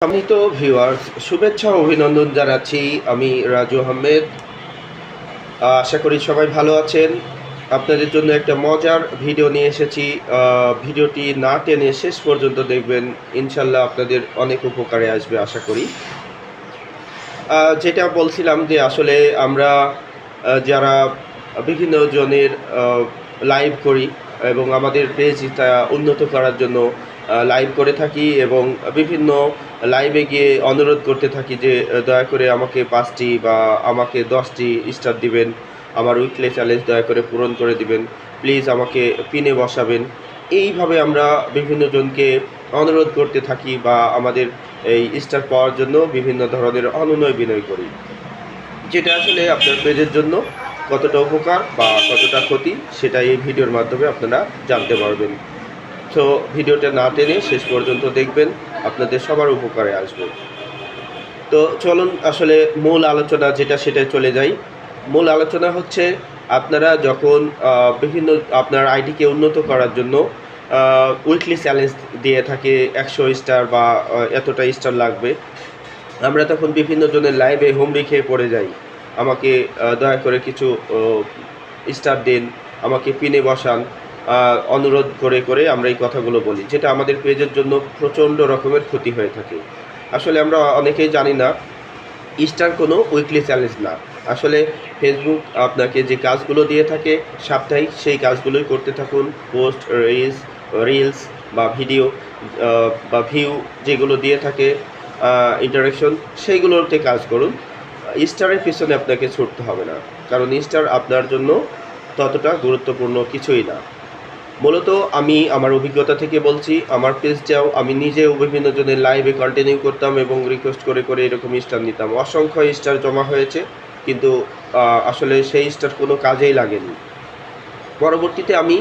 সম্মানিত ভিউয়ার্স, শুভেচ্ছা ও অভিনন্দন জানাচ্ছি। আমি রাজু আহমেদ। আশা করি সবাই ভালো আছেন। আপনাদের জন্য একটা মজার ভিডিও নিয়ে এসেছি। ভিডিওটি না টেনে শেষ পর্যন্ত দেখবেন, ইনশাল্লাহ আপনাদের অনেক উপকারে আসবে আশা করি। যেটা বলছিলাম যে আসলে আমরা যারা বিভিন্ন জনের লাইভ করি এবং আমাদের পেজটা উন্নত করার জন্য লাইভ করে থাকি এবং বিভিন্ন লাইভে গিয়ে অনুরোধ করতে থাকি যে দয়া করে আমাকে 5টি বা আমাকে 10টি স্টার দিবেন, আমার উইকলি চ্যালেঞ্জ দয়া করে পূরণ করে দিবেন, প্লিজ আমাকে পিনে বসাবেন। এইভাবে আমরা বিভিন্ন জনকে অনুরোধ করতে থাকি বা আমাদের এই স্টার পাওয়ার জন্য বিভিন্ন ধরনের অনুনয় বিনয় করি, যেটা আসলে আপনার পেজের জন্য কতটা উপকার বা কতটা ক্ষতি সেটা এই ভিডিওর মাধ্যমে আপনারা জানতে পারবেন। তো ভিডিওটা না টেনে শেষ পর্যন্ত দেখবেন, আপনাদের সবার উপকারে আসবে। তো চলুন আসলে মূল আলোচনা যেটা সেটাই চলে যাই। মূল আলোচনা হচ্ছে, আপনারা যখন বিভিন্ন আপনার আইডিকে উন্নত করার জন্য উইকলি চ্যালেঞ্জ দিয়ে থাকে 100 স্টার বা এতটা স্টার লাগবে, আমরা তখন বিভিন্ন জনের লাইভে হুমড়ি খেয়ে পড়ে যাই। আমাকে দয়া করে কিছু স্টার দিন, আমাকে পিনে বসান, অনুরোধ করে করে আমরা এই কথাগুলো বলি, যেটা আমাদের পেজের জন্য প্রচণ্ড রকমের ক্ষতি হয়ে থাকে। আসলে আমরা অনেকেই জানি না স্টার কোনো উইকলি চ্যালেঞ্জ না। আসলে ফেসবুক আপনাকে যে কাজগুলো দিয়ে থাকে সাপ্তাহিক, সেই কাজগুলোই করতে থাকুন। পোস্ট, রিলস বা ভিডিও বা ভিউ যেগুলো দিয়ে থাকে, ইন্টারেকশন, সেইগুলোতে কাজ করুন। স্টারের পিছনে আপনাকে ছুটতে হবে না, কারণ স্টার আপনার জন্য ততটা গুরুত্বপূর্ণ কিছুই না। মূলত আমি আমার অভিজ্ঞতা থেকে বলছি, আমার পেজটাও আমি নিজেও বিভিন্ন জনের লাইভে কন্টিনিউ করতাম এবং রিকোয়েস্ট করে করে এরকম স্টার নিতাম। অসংখ্য স্টার জমা হয়েছে, কিন্তু আসলে সেই স্টার কোনো কাজেই লাগেনি। পরবর্তীতে আমি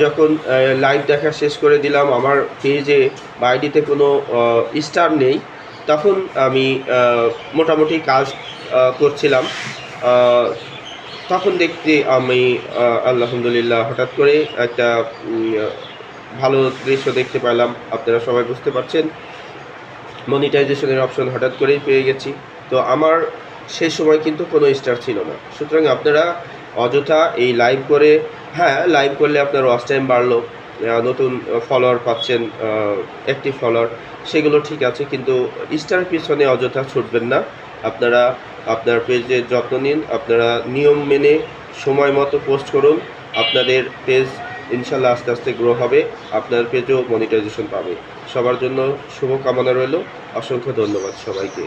যখন লাইভ দেখা শেষ করে দিলাম, আমার পেজে বা আইডিতে কোনো স্টার নেই, তখন আমি মোটামুটি কাজ করছিলাম। তখন দেখতে আমি আলহামদুলিল্লাহ হঠাৎ করে একটা ভালো দৃশ্য দেখতে পেলাম। আপনারা সবাই বুঝতে পারছেন, মনিটাইজেশনের অপশন হঠাৎ করেই পেয়ে গেছি। তো আমার সেই সময় কিন্তু কোনো স্টার ছিল না। সুতরাং আপনারা অযথা এই লাইভ করে, হ্যাঁ লাইভ করলে আপনার ওয়াচ টাইম বাড়লো, নতুন ফলোয়ার পাচ্ছেন, অ্যাক্টিভ ফলোয়ার, সেগুলো ঠিক আছে, কিন্তু স্টারের পিছনে অযথা ছুটবেন না। আপনারা আপনার পেজের যত্ন নিন, আপনারা নিয়ম মেনে সময় মতো পোস্ট করুন। আপনাদের পেজ ইনশাল্লাহ আস্তে আস্তে গ্রো হবে, আপনার পেজও মনিটাইজেশন পাবে। সবার জন্য শুভকামনা রইল। অসংখ্য ধন্যবাদ সবাইকে।